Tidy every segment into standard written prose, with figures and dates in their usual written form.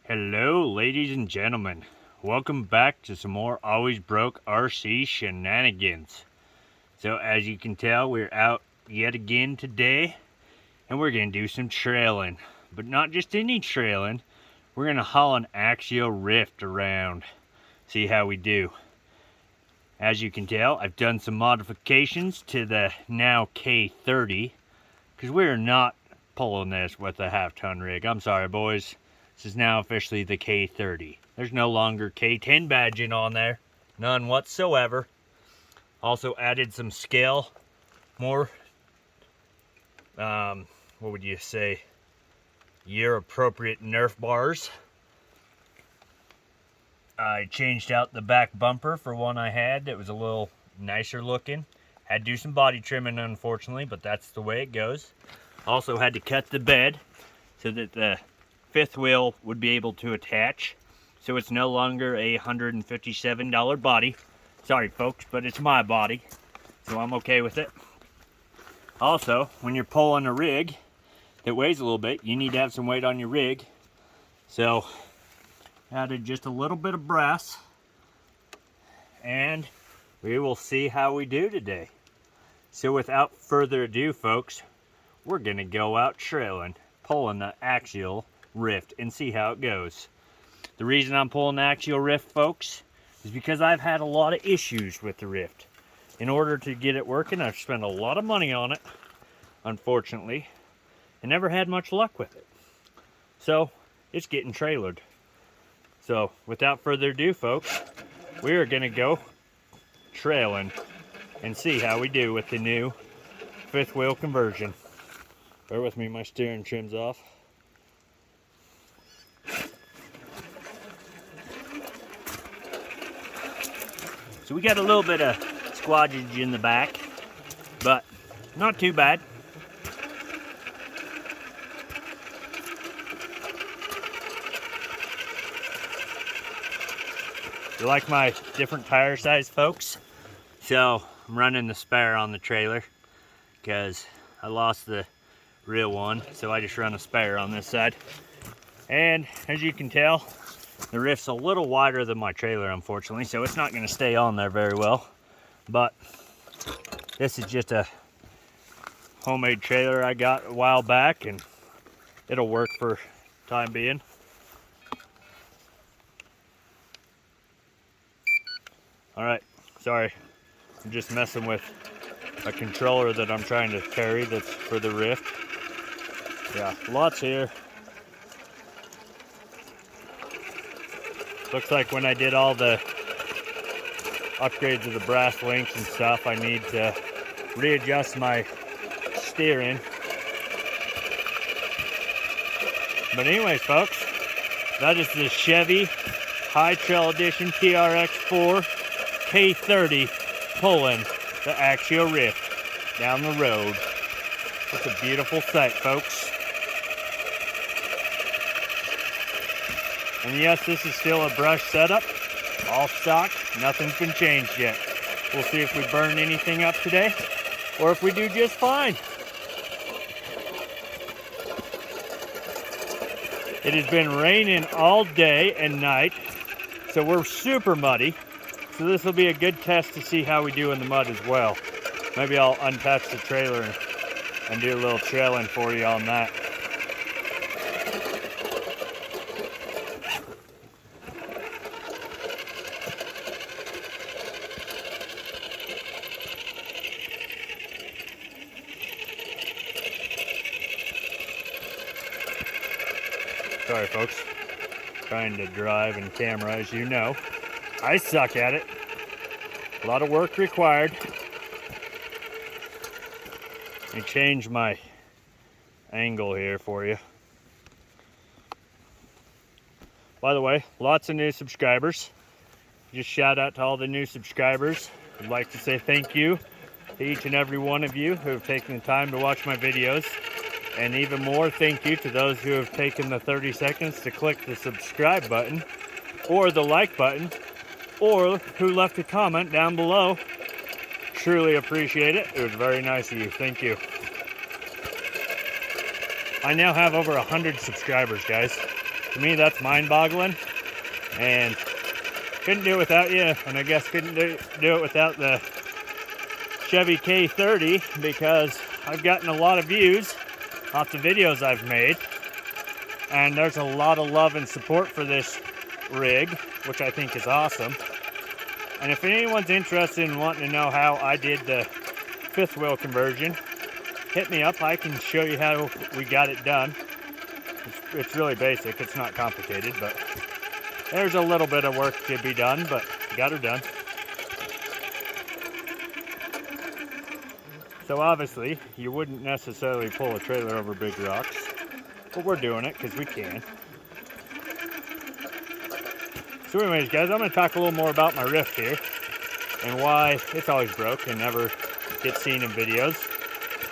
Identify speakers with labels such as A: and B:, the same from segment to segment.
A: Hello, ladies and gentlemen. Welcome back to some more Always Broke RC shenanigans. So, as you can tell, we're out yet again today, and we're going to do some trailing. But not just any trailing, we're going to haul an Axial Rift around, see how we do. As you can tell, I've done some modifications to the now K30, because we're not pulling this with a half-ton rig. I'm sorry, boys. This is now officially the K30. There's no longer K10 badging on there. None whatsoever. Also added some scale. More, what would you say, year-appropriate Nerf bars. I changed out the back bumper for one I had that was a little nicer looking. Had to do some body trimming, unfortunately, but that's the way it goes. Also had to cut the bed so that the fifth wheel would be able to attach, so it's no longer a $157 body. Sorry folks, but it's my body, so I'm okay with it. Also, when you're pulling a rig that weighs a little bit, you need to have some weight on your rig, so added just a little bit of brass, and we will see how we do today. So without further ado, folks, we're gonna go out trailing, pulling the Axial Rift and see how it goes. The reason I'm pulling the Axial Rift, folks, is because I've had a lot of issues with the Rift. In order to get it working, I've spent a lot of money on it, unfortunately, and never had much luck with it. So it's getting trailered. So without further ado, folks, we are gonna go trailing and see how we do with the new fifth wheel conversion. Bear with me, my steering trim's off. So we got a little bit of squadgage in the back, but not too bad. You like my different tire size, folks? So I'm running the spare on the trailer because I lost the real one, so I just run a spare on this side. And as you can tell, the Rift's a little wider than my trailer, unfortunately, so it's not going to stay on there very well. But this is just a homemade trailer I got a while back, and it'll work for time being. Alright, sorry, I'm just messing with a controller that I'm trying to carry that's for the Rift. Yeah, lots here. Looks like when I did all the upgrades of the brass links and stuff, I need to readjust my steering. But anyways, folks, that is the Chevy High Trail Edition TRX4 K30 pulling the Axial Rift down the road. It's a beautiful sight, folks. And yes, this is still a brush setup, all stock, nothing's been changed yet. We'll see if we burn anything up today, or if we do just fine. It has been raining all day and night, so we're super muddy. So this will be a good test to see how we do in the mud as well. Maybe I'll untouch the trailer and do a little trailing for you on that. Sorry folks, trying to drive and camera, as you know. I suck at it. A lot of work required. Let me change my angle here for you. By the way, lots of new subscribers. Just shout out to all the new subscribers. I'd like to say thank you to each and every one of you who have taken the time to watch my videos. And even more thank you to those who have taken the 30 seconds to click the subscribe button or the like button, or who left a comment down below. Truly appreciate it. It was very nice of you. Thank you. I now have over 100 subscribers, guys. To me, that's mind-boggling, and couldn't do it without you, and I guess couldn't do it without the Chevy K30, because I've gotten a lot of views off the videos I've made, and there's a lot of love and support for this rig, which I think is awesome. And if anyone's interested in wanting to know how I did the fifth wheel conversion, hit me up. I can show you how we got it done. It's really basic, it's not complicated, but there's a little bit of work to be done, but got her done. So obviously, you wouldn't necessarily pull a trailer over big rocks, but we're doing it because we can. So anyways, guys, I'm going to talk a little more about my Rift here and why it's always broke and never gets seen in videos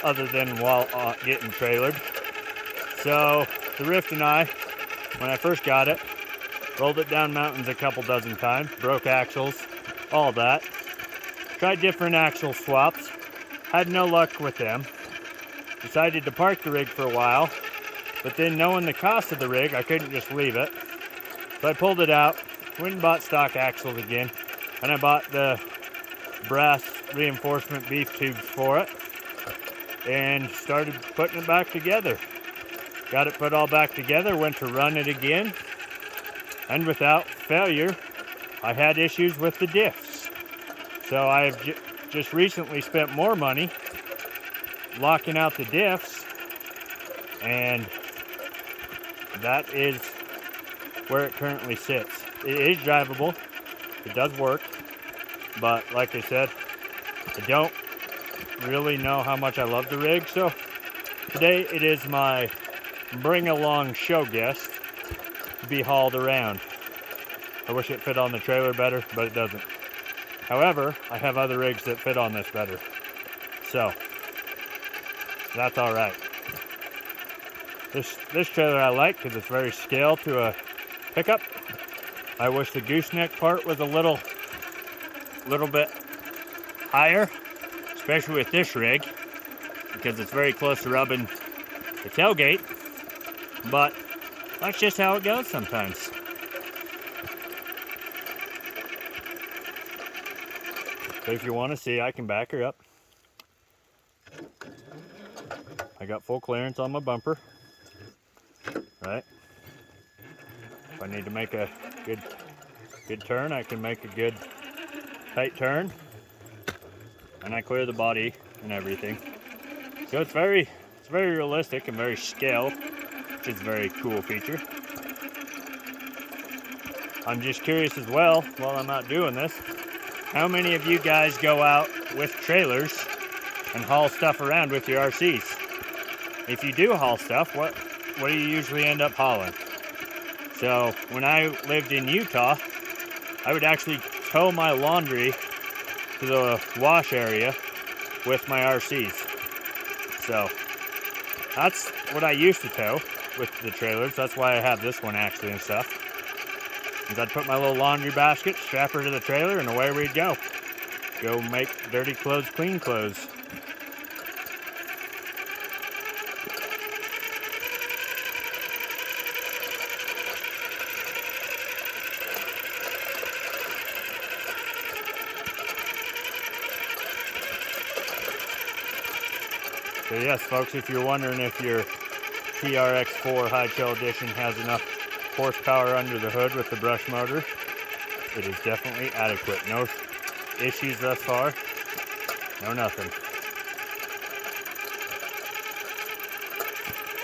A: other than while getting trailered. So the Rift and I, when I first got it, rolled it down mountains a couple dozen times, broke axles, all that. Tried different axle swaps, had no luck with them. Decided to park the rig for a while, but then knowing the cost of the rig, I couldn't just leave it. So I pulled it out, went and bought stock axles again, and I bought the brass reinforcement beef tubes for it, and started putting it back together. Got it put all back together, went to run it again, and without failure, I had issues with the diffs. So I've just recently spent more money locking out the diffs, and that is where it currently sits. It is drivable, it does work, but like I said, I don't really know how much I love the rig, so today it is my bring along show guest to be hauled around. I wish it fit on the trailer better, but it doesn't. However, I have other rigs that fit on this better, so that's all right. This trailer I like because it's very scale to a pickup. I wish the gooseneck part was a little bit higher, especially with this rig, because it's very close to rubbing the tailgate, but that's just how it goes sometimes. So if you want to see, I can back her up. I got full clearance on my bumper, right? If I need to make a good turn, I can make a good tight turn, and I clear the body and everything. So it's very realistic and very scale, which is a very cool feature. I'm just curious as well, while I'm out doing this, how many of you guys go out with trailers and haul stuff around with your RCs? If you do haul stuff, what do you usually end up hauling? So when I lived in Utah, I would actually tow my laundry to the wash area with my RCs. So that's what I used to tow with the trailers. That's why I have this one actually and stuff. Is I'd put my little laundry basket, strap her to the trailer, and away we'd go. Go make dirty clothes clean clothes. So yes, folks, if you're wondering if your TRX4 High Chill Edition has enough horsepower under the hood with the brush motor, it is definitely adequate. No issues thus far. No nothing.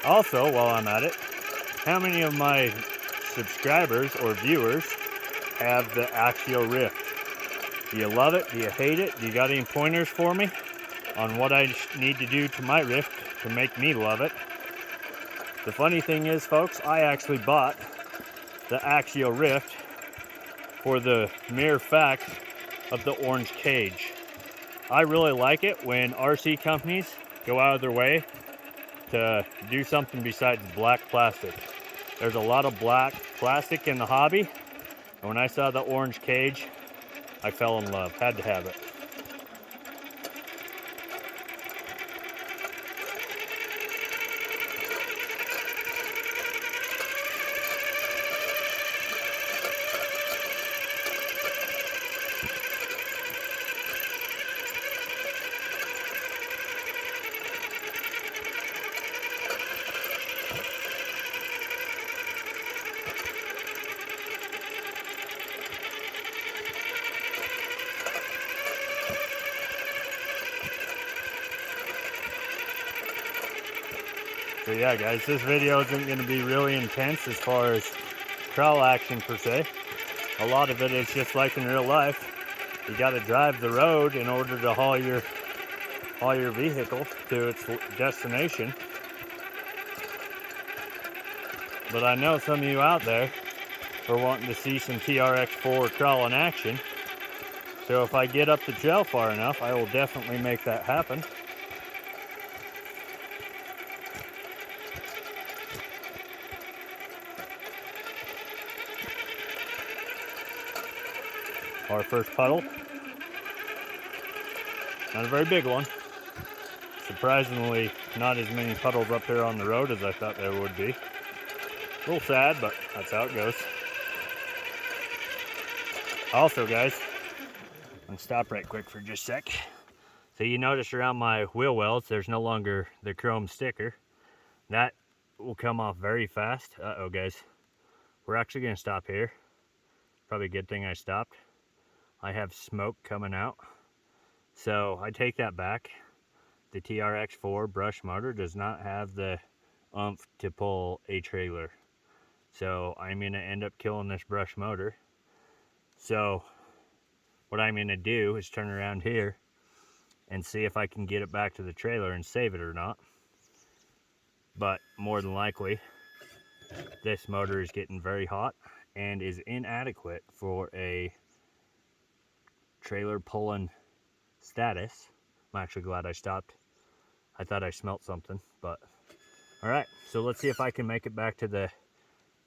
A: Also, while I'm at it, how many of my subscribers or viewers have the Axial Rift? Do you love it? Do you hate it? Do you got any pointers for me on what I need to do to my Rift to make me love it? The funny thing is, folks, I actually bought the Axial Rift for the mere fact of the orange cage. I really like it when RC companies go out of their way to do something besides black plastic. There's a lot of black plastic in the hobby, and when I saw the orange cage, I fell in love. Had to have it. So yeah, guys, this video isn't going to be really intense as far as trail action per se. A lot of it is just like in real life. You got to drive the road in order to haul your vehicle to its destination. But I know some of you out there are wanting to see some TRX4 trail in action. So if I get up the trail far enough, I will definitely make that happen. Our first puddle. Not a very big one. Surprisingly, not as many puddles up there on the road as I thought there would be. A little sad, but that's how it goes. Also, guys, I'm gonna stop right quick for just a sec. So you notice around my wheel wells, there's no longer the chrome sticker. That will come off very fast. Uh-oh, guys. We're actually gonna stop here. Probably a good thing I stopped. I have smoke coming out. So I take that back. The TRX4 brush motor does not have the oomph to pull a trailer. So I'm going to end up killing this brush motor. So what I'm going to do is turn around here and see if I can get it back to the trailer and save it or not. But more than likely, this motor is getting very hot and is inadequate for a trailer pulling status. I'm actually glad I stopped. I thought I smelt something, but all right. So let's see if I can make it back to the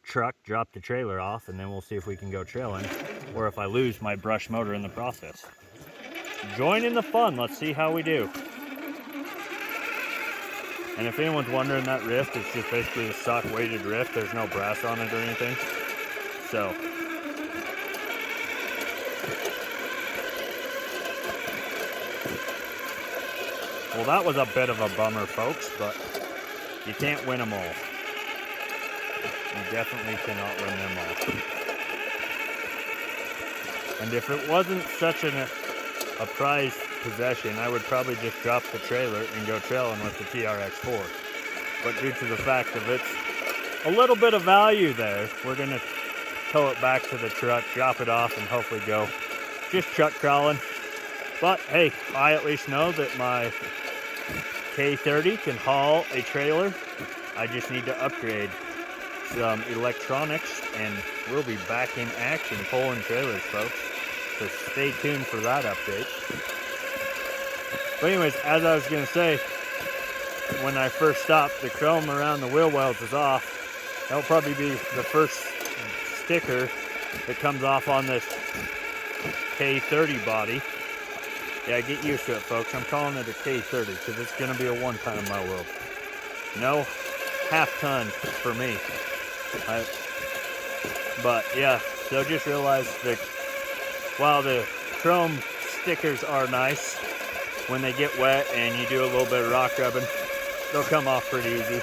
A: truck, drop the trailer off, and then we'll see if we can go trailing, or if I lose my brush motor in the process. Join in the fun. Let's see how we do. And if anyone's wondering, that rift, it's just basically a stock weighted rift. There's no brass on it or anything. So well, that was a bit of a bummer, folks, but you can't win them all. You definitely cannot win them all. And if it wasn't such a prized possession, I would probably just drop the trailer and go trailing with the TRX4. But due to the fact of it's a little bit of value there, we're going to tow it back to the truck, drop it off, and hopefully go just truck crawling. But hey, I at least know that my K30 can haul a trailer. I just need to upgrade some electronics and we'll be back in action pulling trailers, folks. So stay tuned for that update. But anyways, as I was going to say, when I first stopped, the chrome around the wheel wells is off. That'll probably be the first sticker that comes off on this K30 body. Yeah, get used to it, folks. I'm calling it a K30 because it's going to be a one-ton in my world. No half-ton for me. But yeah, so just realize that while the chrome stickers are nice, when they get wet and you do a little bit of rock rubbing, they'll come off pretty easy.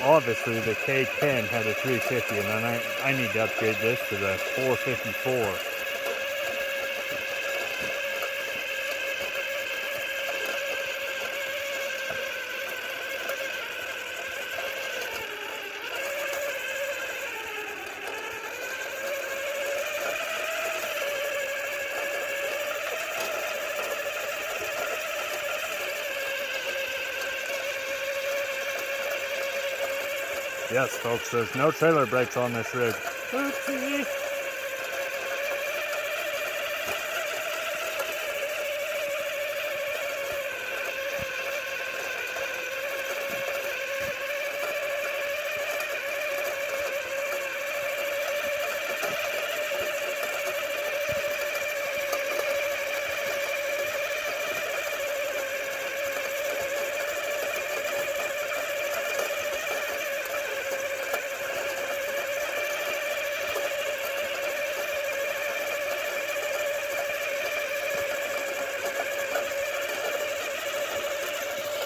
A: Obviously the K10 had a 350 and then I need to upgrade this to the 454. Yes, folks, there's no trailer brakes on this rig. Oopsie.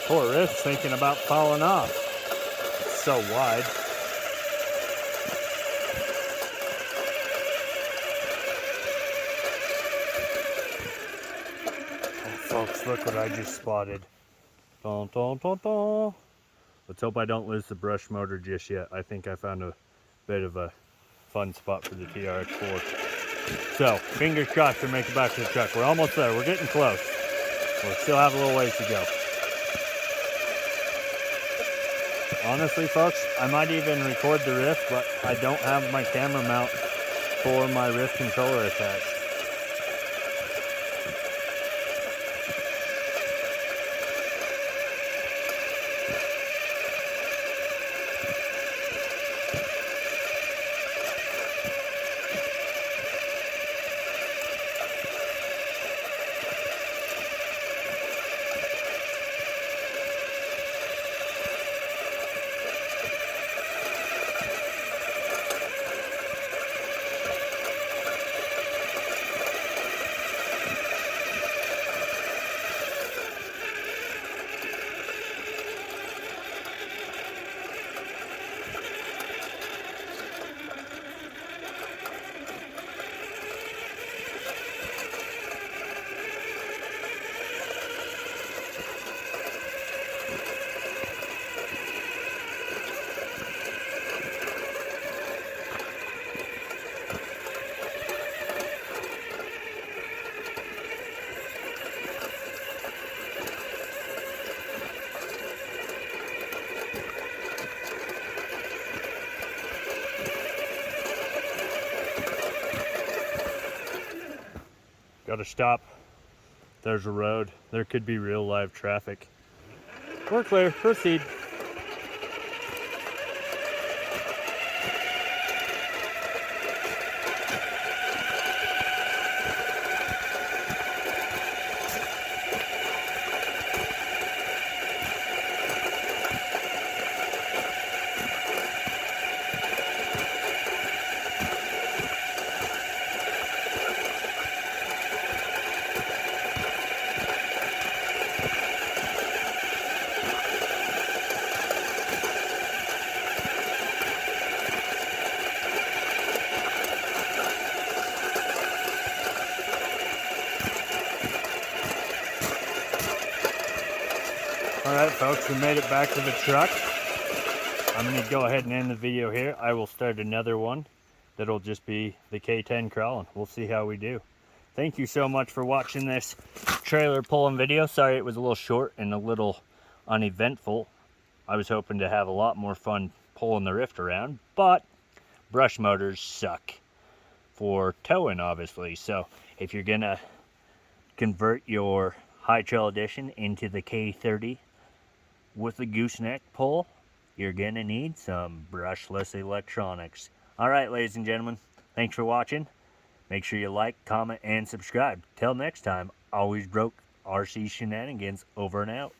A: Poor wrist thinking about falling off. It's so wide. Oh, folks, look what I just spotted. Dun, dun, dun, dun. Let's hope I don't lose the brush motor just yet. I think I found a bit of a fun spot for the TRX4. So, fingers crossed to make it back to the truck. We're almost there. We're getting close. We'll still have a little ways to go. Honestly, folks, I might even record the riff, but I don't have my camera mount for my riff controller attached. Gotta stop. There's a road. There could be real live traffic. We're clear. Proceed. Alright folks, we made it back to the truck. I'm going to go ahead and end the video here. I will start another one that'll just be the K10 crawling. We'll see how we do. Thank you so much for watching this trailer pulling video. Sorry it was a little short and a little uneventful. I was hoping to have a lot more fun pulling the rift around, but brush motors suck for towing, obviously. So if you're going to convert your high trail edition into the K30 with the gooseneck pull, you're gonna need some brushless electronics. Alright, ladies and gentlemen, thanks for watching. Make sure you like, comment, and subscribe. Till next time, always broke RC shenanigans, over and out.